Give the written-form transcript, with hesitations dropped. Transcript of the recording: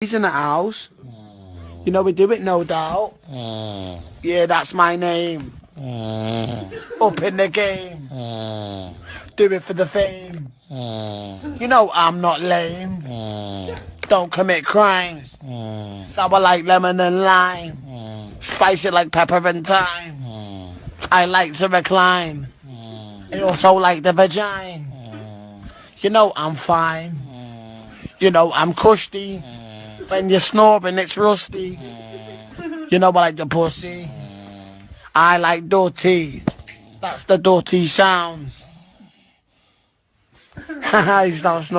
He's in the house. You know we do it, no doubt. Yeah, that's my name. Up in the game. Do it for the fame. You know I'm not lame. Don't commit crimes. Sour like lemon and lime. Spicy like pepper and thyme. I like to recline. I also like the vagina. You know I'm fine. You know I'm cushy. When you're snoring, it's rusty. You know I like the pussy. I like dirty. That's the dirty sounds. He stops snoring.